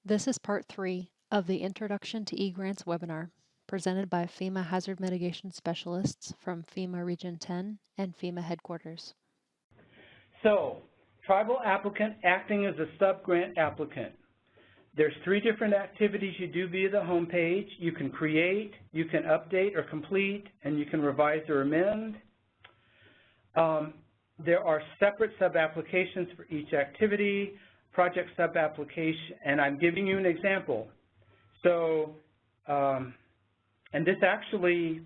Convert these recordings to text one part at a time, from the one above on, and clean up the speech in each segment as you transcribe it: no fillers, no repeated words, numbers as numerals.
This is part 3 of the Introduction to eGrants webinar, presented by FEMA Hazard Mitigation Specialists from FEMA Region 10 and FEMA Headquarters. So, tribal applicant acting as a sub-grant applicant. There's 3 different activities you do via the home page. You can create, you can update or complete, and you can revise or amend. There are separate sub-applications for each activity, project sub-application, and I'm giving you an example. So, and this actually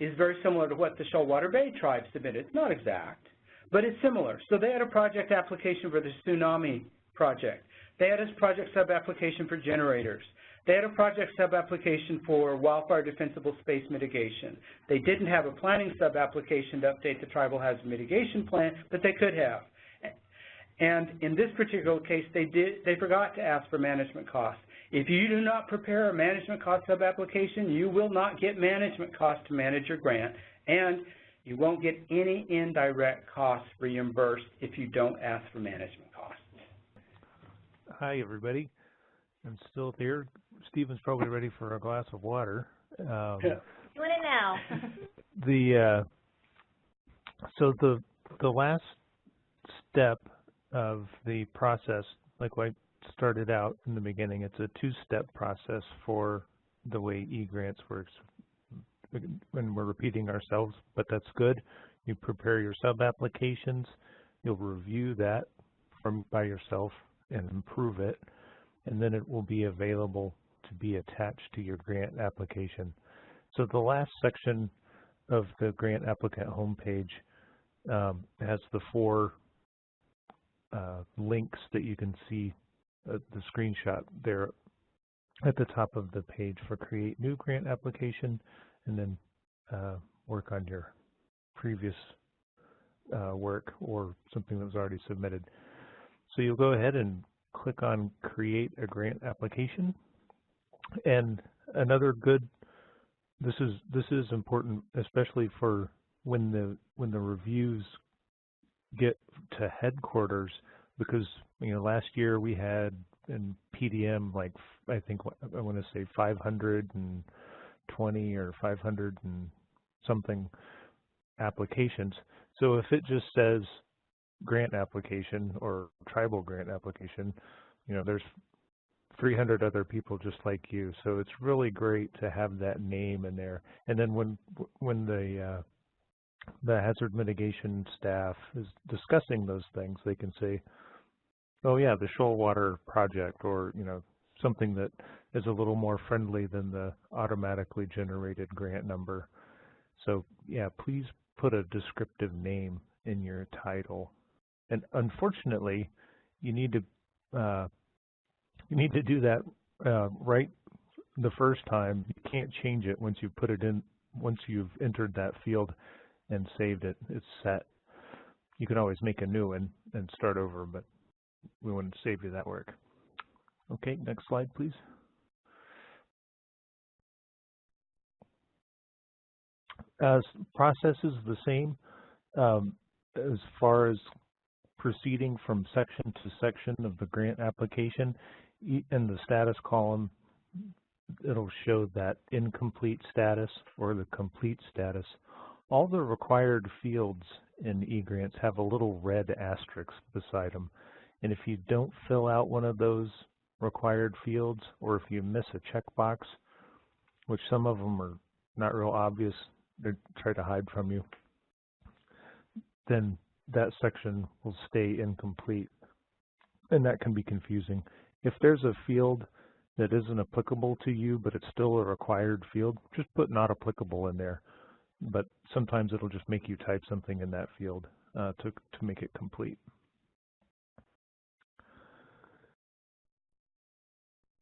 is very similar to what the Shoalwater Bay tribe submitted. It's not exact, but it's similar. So they had a project application for the tsunami project. They had a project sub-application for generators. They had a project sub-application for wildfire defensible space mitigation. They didn't have a planning sub-application to update the tribal hazard mitigation plan, but they could have. And in this particular case, they forgot to ask for management costs. If you do not prepare a management cost sub-application, you will not get management costs to manage your grant, and you won't get any indirect costs reimbursed if you don't ask for management costs. Hi, everybody. I'm still here. Stephen's probably ready for a glass of water. Doing it now. So the last step of the process, like I started out in the beginning, it's a 2-step process for the way eGrants works. And we're repeating ourselves, but that's good. You prepare your sub-applications. You'll review that by yourself and improve it, and then it will be available to be attached to your grant application. So the last section of the grant applicant homepage has the 4 links that you can see the screenshot there at the top of the page for create new grant application, and then work on your previous work or something that was already submitted. So you'll go ahead and click on create a grant application. And another good, this is important, especially for when the reviews get to headquarters, because last year we had in PDM like I think I want to say 520 or 500 and something applications. So if it just says grant application or tribal grant application, there's 300 other people just like you. So it's really great to have that name in there. And then when the hazard mitigation staff is discussing those things, they can say, oh yeah, the Shoalwater project, or something that is a little more friendly than the automatically generated grant number. So yeah, please put a descriptive name in your title. And unfortunately, you need to do that right the first time. You can't change it once you put it in. Once you've entered that field and saved it, it's set. You can always make a new one and start over, but we want to save you that work. Okay, next slide, please. Process is the same as far as proceeding from section to section of the grant application. In the status column, it'll show that incomplete status or the complete status. All the required fields in eGrants have a little red asterisk beside them. And if you don't fill out one of those required fields, or if you miss a checkbox, which some of them are not real obvious, they try to hide from you, then that section will stay incomplete. And that can be confusing. If there's a field that isn't applicable to you, but it's still a required field, just put not applicable in there. But sometimes it'll just make you type something in that field to make it complete.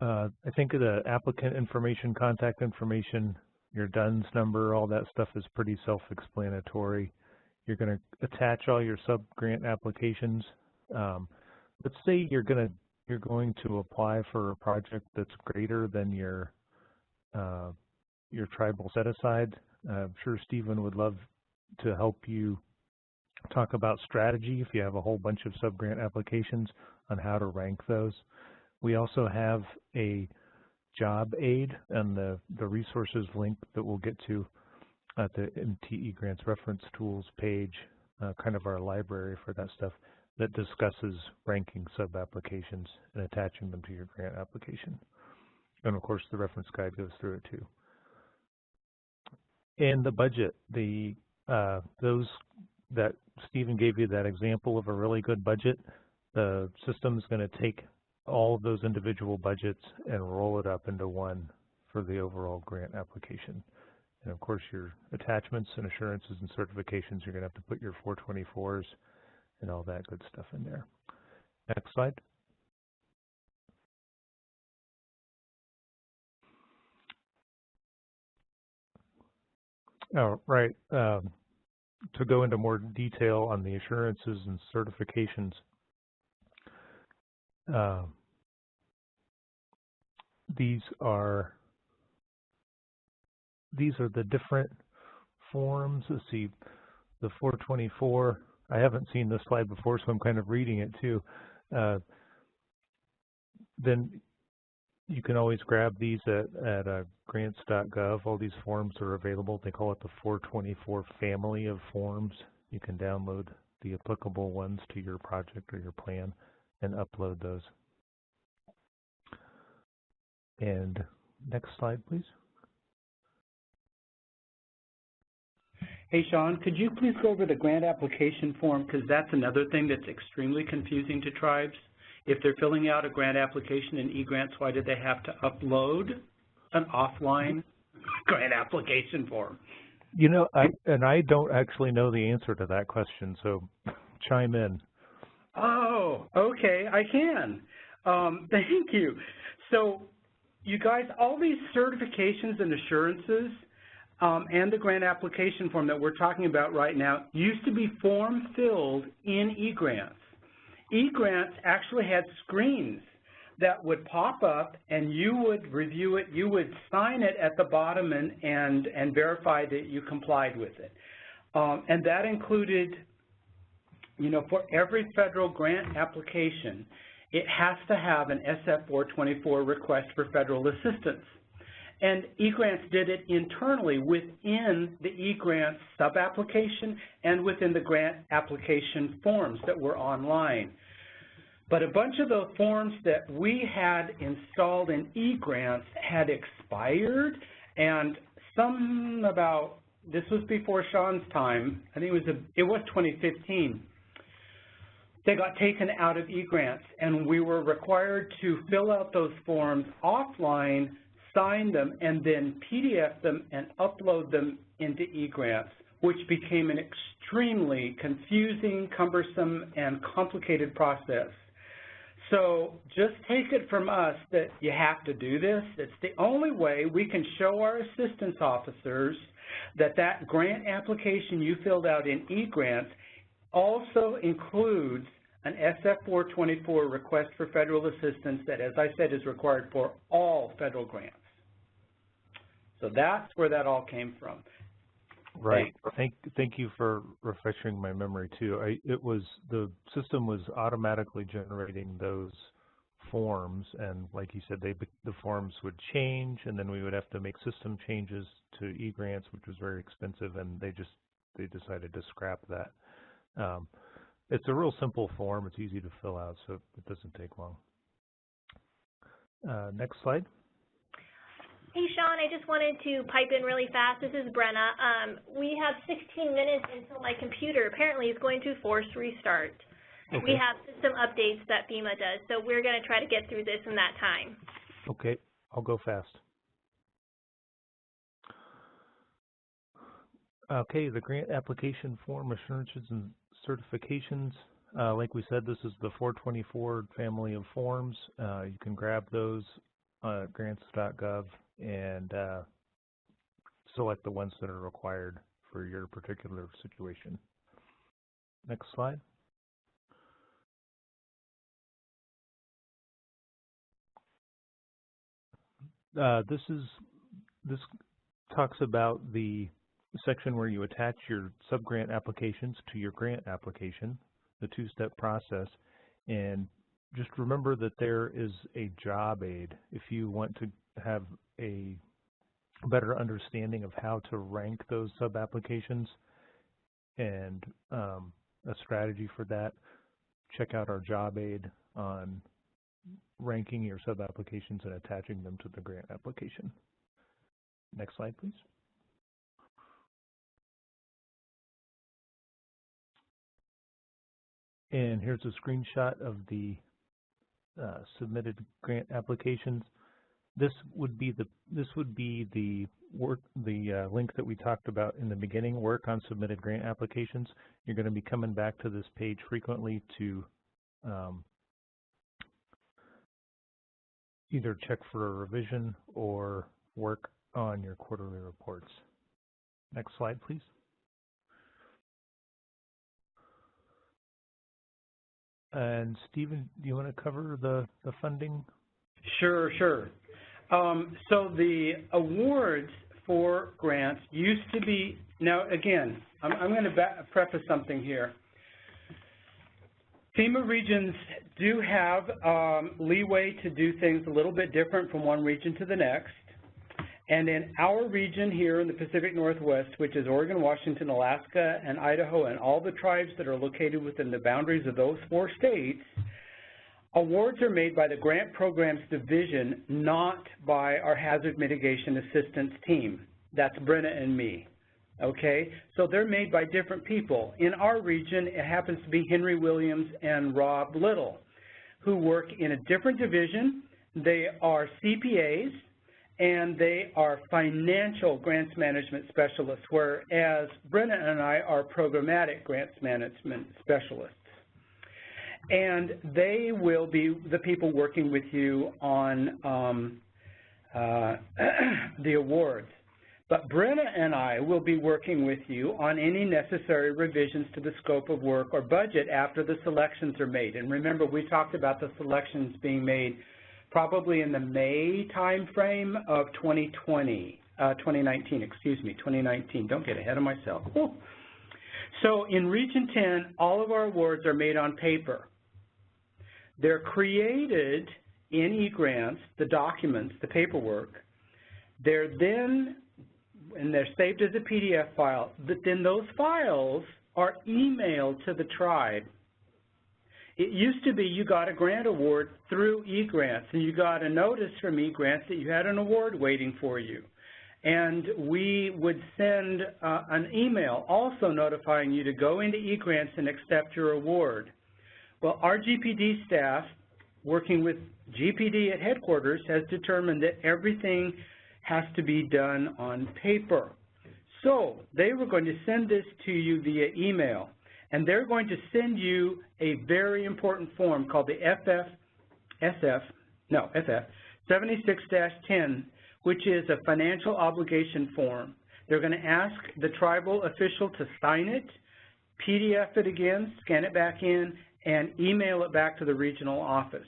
I think the applicant information, contact information, your DUNS number, all that stuff is pretty self-explanatory. You're going to attach all your sub-grant applications. Let's say you're going to apply for a project that's greater than your tribal set-aside. I'm sure Stephen would love to help you talk about strategy if you have a whole bunch of sub-grant applications on how to rank those. We also have a job aid and the resources link that we'll get to at the MT eGrants reference tools page, kind of our library for that stuff, that discusses ranking sub-applications and attaching them to your grant application. And of course, the reference guide goes through it too. And the budget, those that Stephen gave you that example of a really good budget, the system's going to take all of those individual budgets and roll it up into one for the overall grant application. And of course, your attachments and assurances and certifications, you're going to have to put your 424s and all that good stuff in there. Next slide. Oh, right. To go into more detail on the assurances and certifications, these are the different forms. Let's see, the 424. I haven't seen this slide before, so I'm kind of reading it too. Then you can always grab these at grants.gov. All these forms are available. They call it the 424 family of forms. You can download the applicable ones to your project or your plan and upload those. And next slide, please. Hey, Sean, could you please go over the grant application form, because that's another thing that's extremely confusing to tribes. If they're filling out a grant application in eGrants, why do they have to upload an offline grant application form? You know, I don't actually know the answer to that question, so chime in. Oh, okay, I can. Thank you. So, you guys, all these certifications and assurances and the grant application form that we're talking about right now used to be form filled in eGrants. eGrants actually had screens that would pop up and you would review it, you would sign it at the bottom and verify that you complied with it. And that included, you know, for every federal grant application, it has to have an SF-424 request for federal assistance. And eGrants did it internally within the eGrants sub-application and within the grant application forms that were online. But a bunch of the forms that we had installed in eGrants had expired, and some about, this was before Sean's time, I think it was 2015. They got taken out of eGrants, and we were required to fill out those forms offline, sign them, and then PDF them and upload them into eGrants, which became an extremely confusing, cumbersome, and complicated process. So just take it from us that you have to do this. It's the only way we can show our assistance officers that that grant application you filled out in eGrants also includes an SF-424 request for federal assistance that, as I said, is required for all federal grants. So that's where that all came from. Right. Thank you for refreshing my memory too. The system was automatically generating those forms, and like you said, the forms would change, and then we would have to make system changes to eGrants, which was very expensive, and they decided to scrap that. It's a real simple form. It's easy to fill out, so it doesn't take long. Next slide. Hey, Sean, I just wanted to pipe in really fast. This is Brenna. We have 16 minutes until my computer apparently is going to force restart. Okay. We have system updates that FEMA does, so we're going to try to get through this in that time. Okay, I'll go fast. Okay, the grant application form, assurances and certifications. Like we said, this is the 424 family of forms. You can grab those at grants.gov and select the ones that are required for your particular situation. Next slide. This talks about the section where you attach your subgrant applications to your grant application, the two-step process, and just remember that there is a job aid if you want to have a better understanding of how to rank those sub-applications and a strategy for that. Check out our job aid on ranking your sub-applications and attaching them to the grant application. Next slide, please. And here's a screenshot of the submitted grant applications. This would be the link that we talked about in the beginning. Work on submitted grant applications. You're going to be coming back to this page frequently to either check for a revision or work on your quarterly reports. Next slide, please. And Stephen, do you want to cover the funding? Sure. So the awards for grants used to be, now again, I'm going to preface something here. FEMA regions do have leeway to do things a little bit different from one region to the next. And in our region here in the Pacific Northwest, which is Oregon, Washington, Alaska, and Idaho, and all the tribes that are located within the boundaries of those 4 states, awards are made by the Grant Programs Division, not by our Hazard Mitigation Assistance team. That's Brenna and me, okay? So they're made by different people. In our region, it happens to be Henry Williams and Rob Little, who work in a different division. They are CPAs, and they are financial grants management specialists, whereas Brenna and I are programmatic grants management specialists. And they will be the people working with you on the awards. But Brenna and I will be working with you on any necessary revisions to the scope of work or budget after the selections are made. And remember, we talked about the selections being made probably in the May timeframe of 2019, don't get ahead of myself. Ooh. So in Region 10, all of our awards are made on paper. They're created in eGrants, the documents, the paperwork. They're then, and they're saved as a PDF file, but then those files are emailed to the tribe. It used to be you got a grant award through eGrants, and you got a notice from eGrants that you had an award waiting for you. And we would send an email also notifying you to go into eGrants and accept your award. Well, our GPD staff, working with GPD at headquarters, has determined that everything has to be done on paper. So they were going to send this to you via email. And they're going to send you a very important form called the FF 76-10, which is a financial obligation form. They're going to ask the tribal official to sign it, PDF it again, scan it back in, and email it back to the regional office.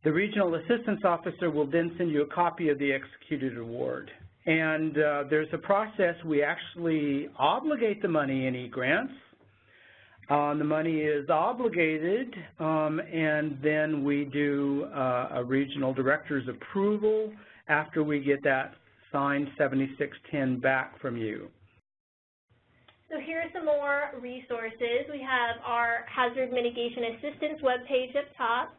The regional assistance officer will then send you a copy of the executed award. And there's a process. We actually obligate the money in eGrants. The money is obligated, and then we do a regional director's approval after we get that signed 7610 back from you. So here are some more resources. We have our Hazard Mitigation Assistance webpage up top,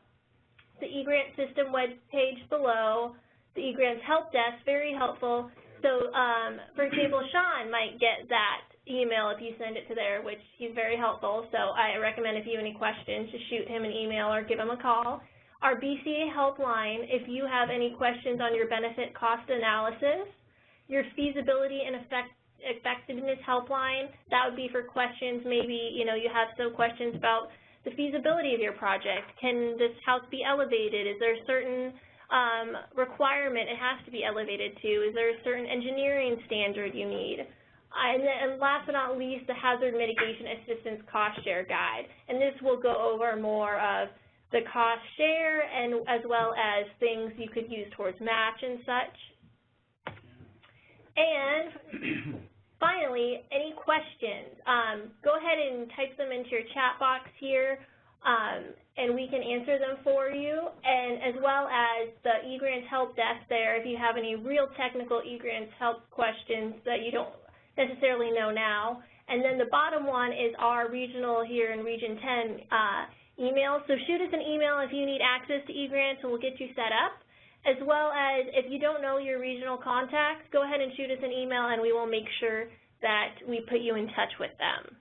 the eGrant system webpage below, the eGrants help desk, very helpful. So, for example, Sean might get that email if you send it to there, which he's very helpful. So I recommend if you have any questions, just shoot him an email or give him a call. Our BCA helpline, if you have any questions on your benefit cost analysis, your feasibility and effectiveness helpline, that would be for questions. Maybe, you have some questions about the feasibility of your project. Can this house be elevated? Is there a certain requirement it has to be elevated to? Is there a certain engineering standard you need? And last but not least, the Hazard Mitigation Assistance Cost Share Guide. And this will go over more of the cost share and as well as things you could use towards match and such. And finally, any questions, go ahead and type them into your chat box here. and we can answer them for you, and as well as the eGrants help desk there if you have any real technical eGrants help questions that you don't necessarily know now. And then the bottom one is our regional here in Region 10 email. So shoot us an email if you need access to eGrants, and we'll get you set up. As well as if you don't know your regional contacts, go ahead and shoot us an email, and we will make sure that we put you in touch with them.